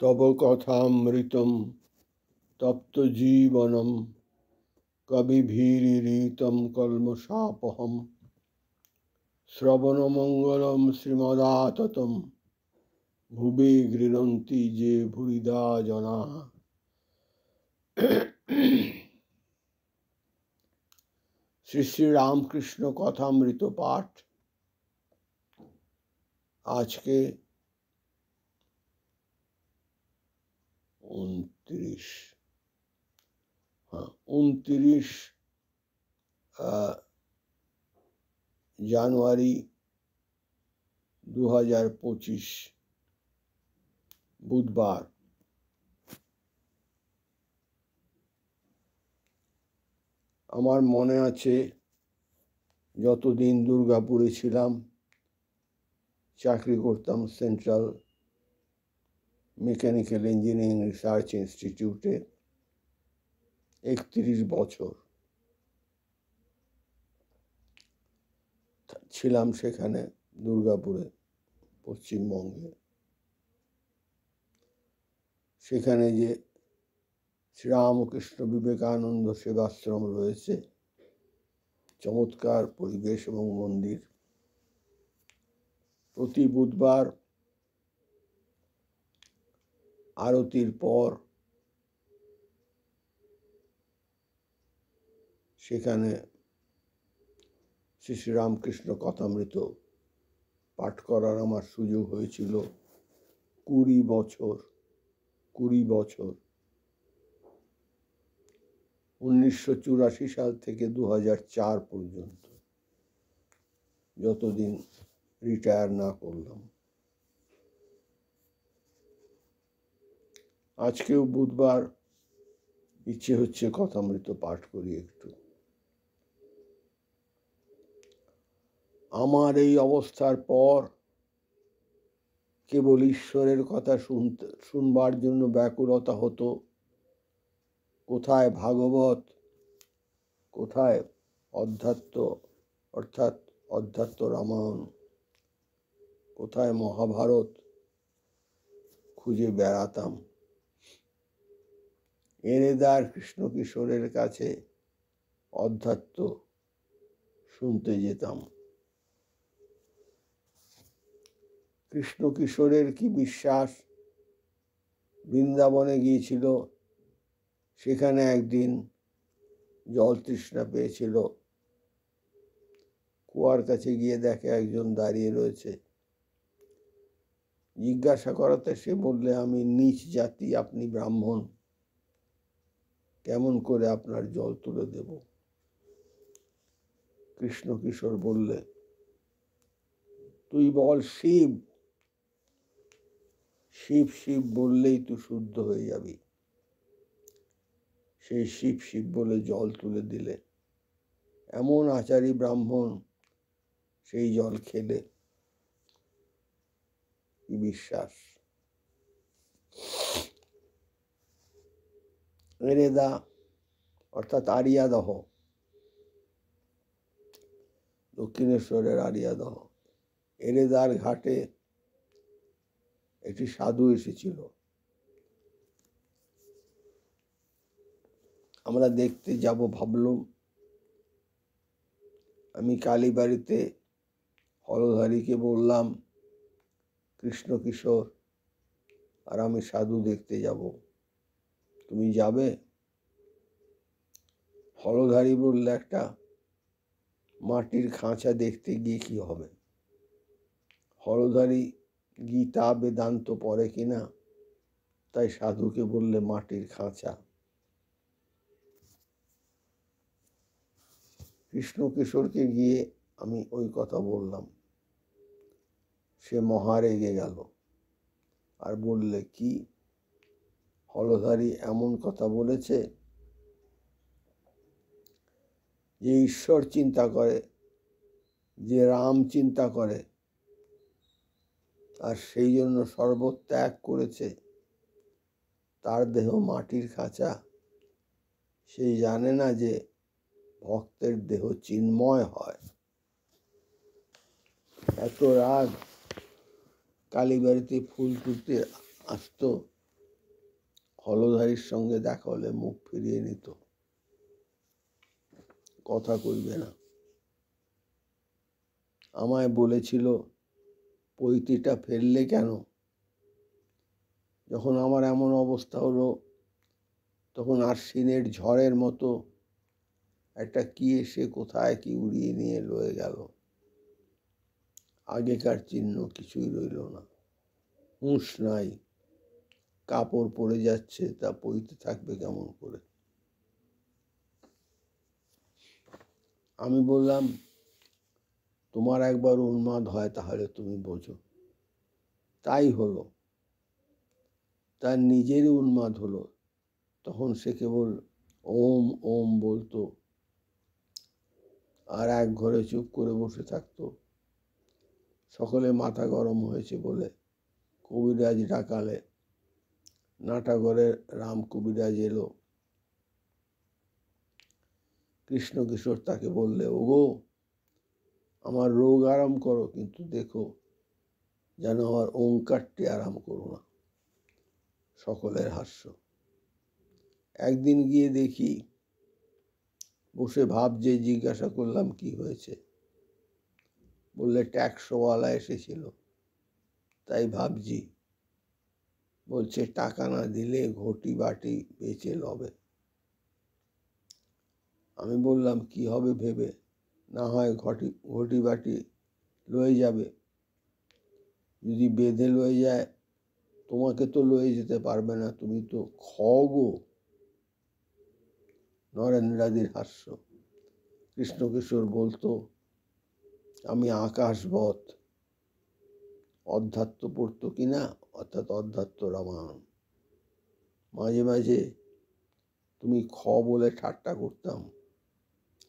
তব কথামৃতম তপ্ত জীবনম কবিভিরিতম কলমশাপহম শ্রবণমঙ্গলম শ্রীমদাততম ভুবি গৃহন্তি যে ভুরিদা জনা। শ্রী শ্রী রামকৃষ্ণ কথামৃত পাঠ। আজকে 29 জানুয়ারি 2025 বুধবার। আমার মনে আছে যতদিন দুর্গাপুরে ছিলাম, চাকরি করতাম সেন্ট্রাল মেকানিক্যাল ইঞ্জিনিয়ারিং রিসার্চ ইনস্টিটিউটে 31 বছর ছিলাম সেখানে দুর্গাপুরে, পশ্চিমবঙ্গে। সেখানে যে শ্রীরামকৃষ্ণ বিবেকানন্দ সেবাশ্রম রয়েছে, চমৎকার পরিবেশ এবং মন্দির। প্রতি বুধবার আরতির পর সেখানে শ্রী শ্রী রামকৃষ্ণ কথামৃত পাঠ করার আমার সুযোগ হয়েছিল 20 বছর। 1984 সাল থেকে 2004 পর্যন্ত, যতদিন রিটায়ার না করলাম। আজকেও বুধবার, ইচ্ছে হচ্ছে কথামৃত পাঠ করি একটু। আমার এই অবস্থার পর কেবল ঈশ্বরের কথা শুনবার জন্য ব্যাকুলতা হতো। কোথায় ভাগবত, কোথায় অধ্যাত্ম অর্থাৎ অধ্যাত্ম রামায়ণ, কোথায় মহাভারত খুঁজে বেড়াতাম। এনেদার কৃষ্ণ কিশোরের কাছে অধ্যাত্ম শুনতে যেতাম। কৃষ্ণ কিশোরের কি বিশ্বাস, বৃন্দাবনে গিয়েছিল, সেখানে একদিন জল তৃষ্ণা পেয়েছিল। কুয়ার কাছে গিয়ে দেখে একজন দাঁড়িয়ে রয়েছে। জিজ্ঞাসা করাতে সে বললে, আমি নীচ জাতি, আপনি ব্রাহ্মণ, কেমন করে আপনার জল তুলে দেব? কৃষ্ণ কিশোর বললে, তুই বল শিব, শিব শিব বললেই তুই শুদ্ধ হয়ে যাবি। সেই শিব শিব বলে জল তুলে দিলে। এমন আচারী ব্রাহ্মণ, সেই জল খেলে। কি বিশ্বাস! এরেদা অর্থাৎ আরিয়াদহ, দক্ষিণেশ্বরের আরিয়াদহ, এরেদার ঘাটে একটি সাধু এসেছিল। আমরা দেখতে যাব ভাবলুম। আমি কালীবাড়িতে হলধারীকে বললাম, কৃষ্ণ কিশোর আর আমি সাধু দেখতে যাব, তুমি যাবে? হলধারী বললে, একটা মাটির খাঁচা দেখতে গিয়ে কি হবে? হলধারী গীতা বেদান্ত পড়ে কিনা, তাই সাধুকে বললে মাটির খাঁচা। কৃষ্ণ কিশোরকে গিয়ে আমি ওই কথা বললাম। সে মহা রেগে গেল আর বললে, কি হলধারী এমন কথা বলেছে যে ঈশ্বর চিন্তা করে, যে রাম চিন্তা করে, আর সেই জন্য সর্বত্যাগ করেছে, তার দেহ মাটির খাঁচা। সেই জানে না যে ভক্তের দেহ চিন্ময় হয়। এত রাগ। কালীবাড়িতে ফুল তুলতে আসতো হলধারীর সঙ্গে দেখা হলে মুখ ফিরিয়ে নিত, কথা কইবে না। আমায় বলেছিল, পৈতিটা ফেললে কেন? যখন আমার এমন অবস্থা হলো, তখন আশ্বিনের ঝড়ের মতো একটা কি এসে কোথায় কি উড়িয়ে নিয়ে লয়ে গেল। আগেকার চিহ্ন কিছুই রইল না, হুঁশ নাই। কাপড় পরে যাচ্ছে, তা পইতে থাকবে কেমন করে? আমি বললাম, তোমার একবার উন্মাদ হয় তাহলে তুমি বোঝো। তাই হলো। তার নিজেরই উন্মাদ হলো। তখন সে কেবল ওম ওম বলতো, আর এক ঘরে চুপ করে বসে থাকতো। সকলে মাথা গরম হয়েছে বলে কবিরাজ ডাকালে। নাটাগড়ের রাম কবিরাজ এলো। কৃষ্ণ কিশোর তাকে বললে, ওগো, আমার রোগ আরাম করো, কিন্তু দেখো যেন আমার ওঙ্কারটি আরাম করো না। সকলের হাস্য। একদিন গিয়ে দেখি, বসে ভাবছে। জিজ্ঞাসা করলাম, কি হয়েছে? বললে, ট্যাক্সওয়ালা এসেছিল, তাই ভাবছি। বলছে, টাকা না দিলে ঘটি বাটি বেচে লবে। আমি বললাম, কি হবে ভেবে? না হয় ঘটি বাটি লয়ে যাবে। যদি বেঁধে লয়ে যায়, তোমাকে তো লয়ে যেতে পারবে না, তুমি তো গো। নরেন্দ্রাদির হাস্য। কৃষ্ণকিশোর বলতো, আমি আকাশবৎ। অধ্যাত্ম পড়তো কিনা, অর্থাৎ অধ্যাত্ম রামায়ণ। মাঝে মাঝে তুমি বলে ঠাট্টা করতাম।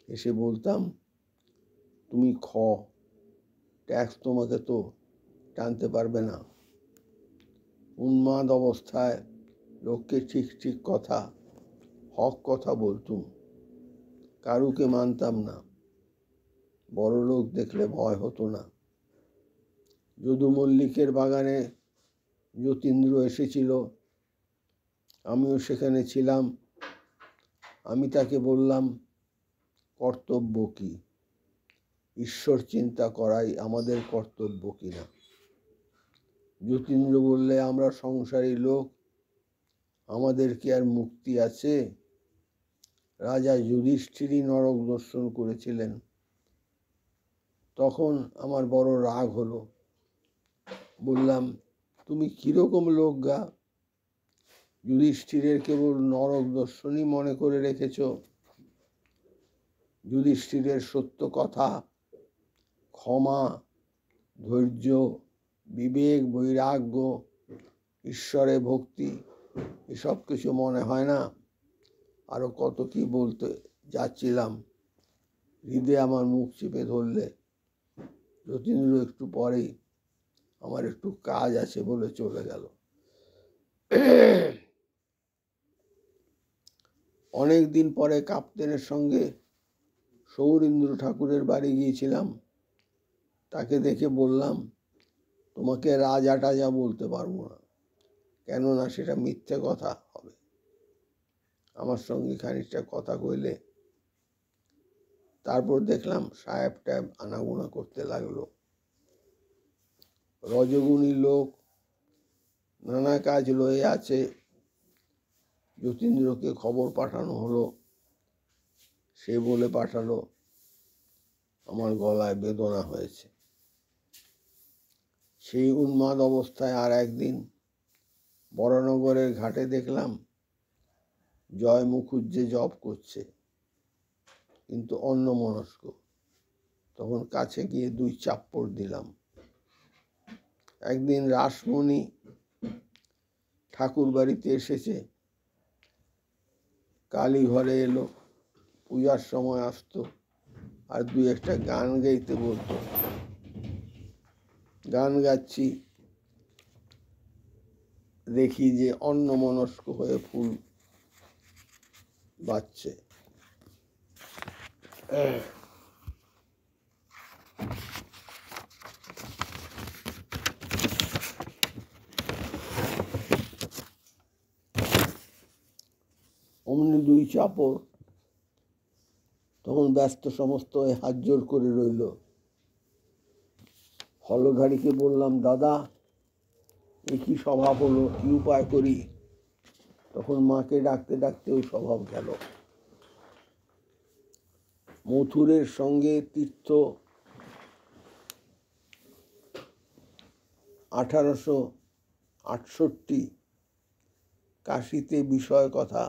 এসে বলতাম, তুমি ট্যাক্স তোমাকে তো টানতে পারবে না। উন্মাদ অবস্থায় লোককে ঠিক ঠিক কথা, হক কথা বলতুম। কারুকে মানতাম না। বড় লোক দেখলে ভয় হতো না। যদু মল্লিকের বাগানে যতীন্দ্র এসেছিল, আমিও সেখানে ছিলাম। আমি তাকে বললাম, কর্তব্য কি? ঈশ্বর চিন্তা করাই আমাদের কর্তব্য কিনা? যতীন্দ্র বললে, আমরা সংসারী লোক, আমাদের কি আর মুক্তি আছে? রাজা যুধিষ্ঠিরই নরক দর্শন করেছিলেন। তখন আমার বড় রাগ হলো। বললাম, তুমি কিরকম লোক গা? যুধিষ্ঠিরের কেবল নরক দর্শনই মনে করে রেখেছ। যুধিষ্ঠিরের সত্য কথা, ক্ষমা, ধৈর্য, বিবেক, বৈরাগ্য, ঈশ্বরে ভক্তি, এসব কিছু মনে হয় না? আরো কত কি বলতে যাচ্ছিলাম, হৃদয়ে আমার মুখ চেপে ধরলে। যতীন্দ্র একটু পরেই আমার একটু কাজ আছে বলে চলে গেল। অনেক দিন পরে কাপ্তেনের সঙ্গে সৌরীন্দ্র ঠাকুরের বাড়ি গিয়েছিলাম। তাকে দেখে বললাম, তোমাকে রাজা টাজা বলতে পারবো না, কেননা সেটা মিথ্যে কথা হবে। আমার সঙ্গে খানিকটা কথা কইলে। তারপর দেখলাম সাহেব টাহেব আনাগোনা করতে লাগলো। রজগুণী লোক, নানা কাজ লয়ে আছে। যতীন্দ্রকে খবর পাঠানো হলো। সে বলে পাঠালো, আমার গলায় বেদনা হয়েছে। সেই উন্মাদ অবস্থায় আর একদিন বরানগরের ঘাটে দেখলাম জয় মুখুজ্জে জপ করছে, কিন্তু অন্যমনস্ক। তখন কাছে গিয়ে 2 চাপ্পড় দিলাম। একদিন রাসমণি ঠাকুর বাড়িতে এসেছে। কালী ঘরে এলো, পূজার সময় আসতো, আর 2-1টা গান গাইতে বলতো। গান গাচ্ছি, দেখি যে অন্যমনস্ক হয়ে ফুল বাজছে। দুই চাপড়। তখন ব্যস্ত সমস্ত হাত জোর করে রইল। হলধারীকে বললাম, দাদা এ কি স্বভাব হলো, কি উপায় করি? তখন মাকে ডাকতে ডাকতে ওই স্বভাব গেল। মথুরের সঙ্গে তীর্থ 1868, কাশীতে বিষয় কথা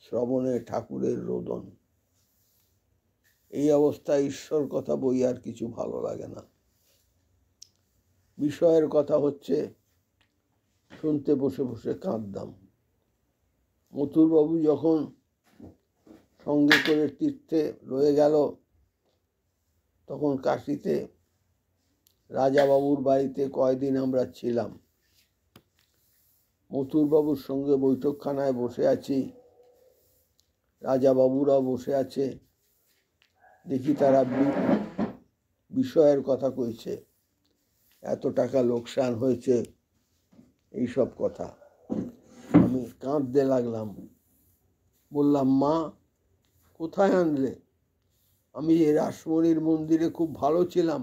শ্রবণে ঠাকুরের রোদন। এই অবস্থায় ঈশ্বর কথা বই আর কিছু ভালো লাগে না। বিষয়ের কথা হচ্ছে, শুনতে বসে বসে কাঁদতাম। মথুরবাবু যখন সঙ্গে করে তীর্থে রয়ে গেল, তখন কাশীতে রাজাবাবুর বাড়িতে কয়দিন আমরা ছিলাম। মথুরবাবুর সঙ্গে বৈঠকখানায় বসে আছি, রাজাবাবুরাও বসে আছে। দেখি তারা বিষয়ের কথা কইছে, এত টাকা লোকসান হয়েছে, এইসব কথা। আমি কাঁদতে লাগলাম। বললাম, মা কোথায় আনলে? আমি যে রাসমণির মন্দিরে খুব ভালো ছিলাম,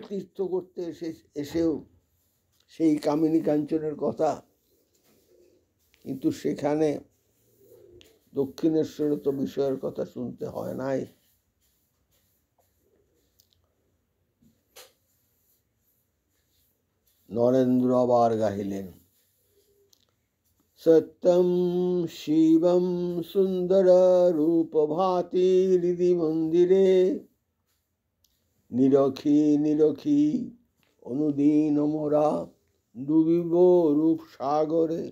তীর্থ করতে এসেও সেই কামিনী কাঞ্চনের কথা, কিন্তু সেখানে দক্ষিণেশ্বরে তো বিষয়ের কথা শুনতে হয় নাই। নরেন্দ্র আবার গাহিলেন, সত্যম শিবম সুন্দর রূপ ভাতি হৃদি মন্দিরে, নিরখি নিরখি অনুদিন মোরা ডুবিব রূপ সাগরে।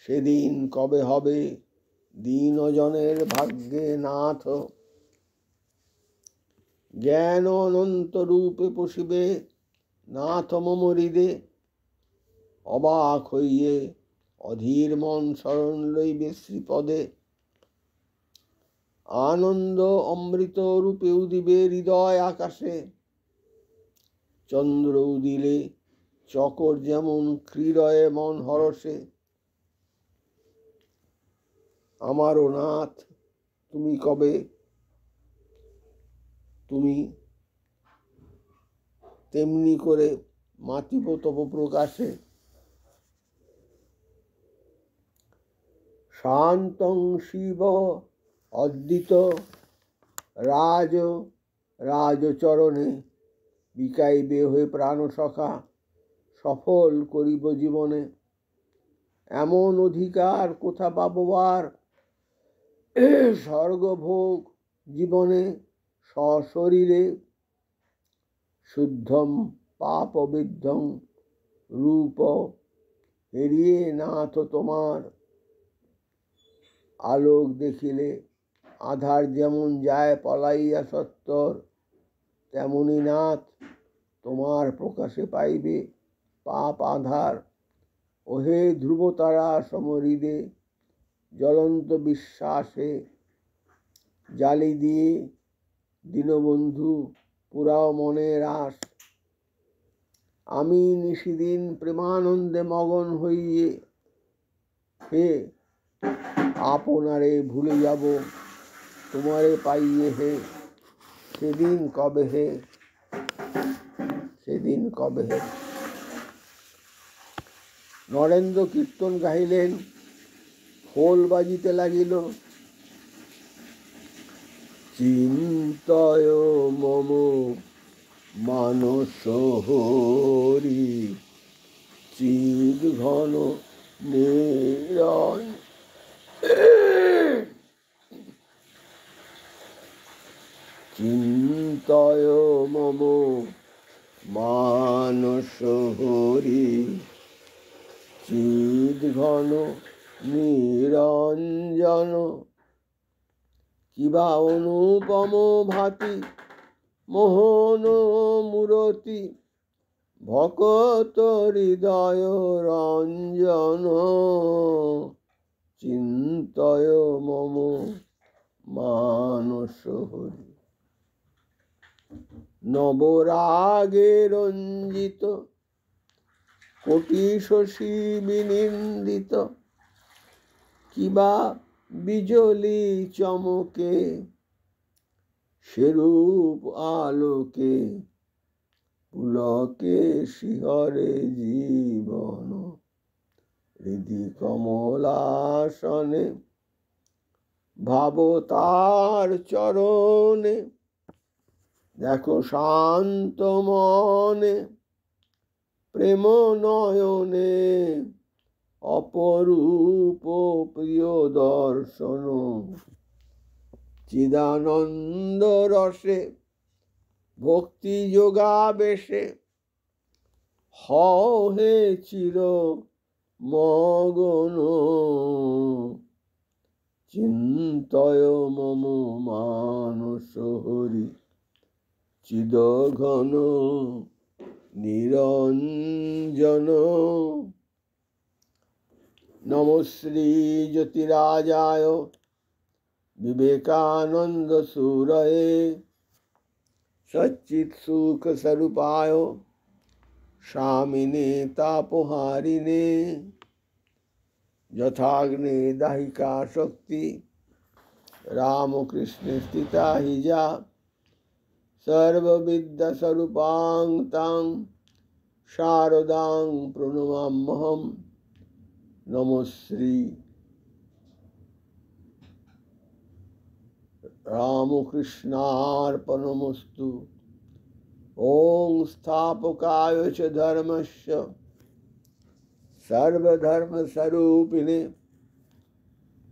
সেদিন কবে হবে দীনজনের ভাগ্যে নাথ, জ্ঞান অনন্ত রূপে পশিবে নাথ মম হৃদে। অবাক হইয়ে অধীর মন শরণ লইবে শ্রীপদে, আনন্দ অমৃত রূপে উদিবে হৃদয় আকাশে। চন্দ্র উদিলে চকর যেমন ক্রীড়য়ে মন হরষে। আমারও নাথ তুমি কবে, তুমি তেমনি করে মাতিব তব প্রকাশে। শান্তং শিব অদ্বিত রাজচরণে, বিকাইবে হয়ে প্রাণ সখা সফল করিব জীবনে। এমন অধিকার কোথা পাববার, স্বর্গভোগ জীবনে সশরীরে। শুদ্ধম পাপবিদ্ধং রূপ এড়িয়ে নাথ তোমার, আলোক দেখিলে আধার যেমন যায় পলাইয়া সত্তর, তেমনি নাথ তোমার প্রকাশে পাইবে পাপ আধার। ওহে ধ্রুবতারা সমহৃদে, জ্বলন্ত বিশ্বাসে জালি দিয়ে দীনবন্ধু পুরাও মনের আশ। আমি নিশিদিন প্রেমানন্দে মগন হইয়ে, হে আপনারে ভুলে যাব তোমারে পাইয়ে হে। সেদিন কবে হে, সেদিন কবে হে। নরেন্দ্র কীর্তন গাহিলেন, খোল বাজিতে লাগিল। চিন্তয় মম মানস হরি, চিদ ঘন নিরঞ্জন। চিন্তয় মম মানস হরি, চিদ ঘন নিরঞ্জন। কিবা অনুপম ভাতি মোহন মূরতি, ভকত হৃদয় রঞ্জন। চিন্তয় মম মানস হরি। নবরাগে রঞ্জিত কোটি শশী বিনিন্দিত, কিবা বিজলি চমকে, সেরূপ আলোকে পুলকে শিহরে জীবন। হৃদি কমলাসনে ভাব তার চরণে, দেখো শান্ত মনে প্রেম নয়নে অপরূপ প্রিয় দর্শন। চিদানন্দ রসে ভক্তি যোগাবেশে হও হে চির মগন। চিন্তয় মম মানস হরি চিদঘন নিরঞ্জন। নম শ্রী জ্যোতিরাজায় বিবেকানন্দ সুরয়ে সচ্চিৎ সুখ স্বরূপায় স্বামিনে তাপহারিণে। যথাগ্নে দাহিকা শক্তি রামকৃষ্ণে স্থিতা হি যা। সর্ববিদ্যা স্বরূপাং তাং শারদাং প্রণমাম্যহম। নম শ্রী রামকৃষ্ণার্পণমস্তু। ওং স্থাপকায় চ ধর্মস্য সর্বধর্মস্বরূপিণে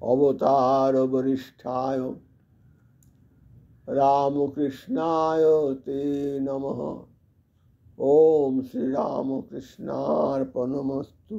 অবতার বরিষ্ঠায় রামকৃষ্ণায় তে নমঃ। ওম শ্রী রামকৃষ্ণার্পণমস্তু।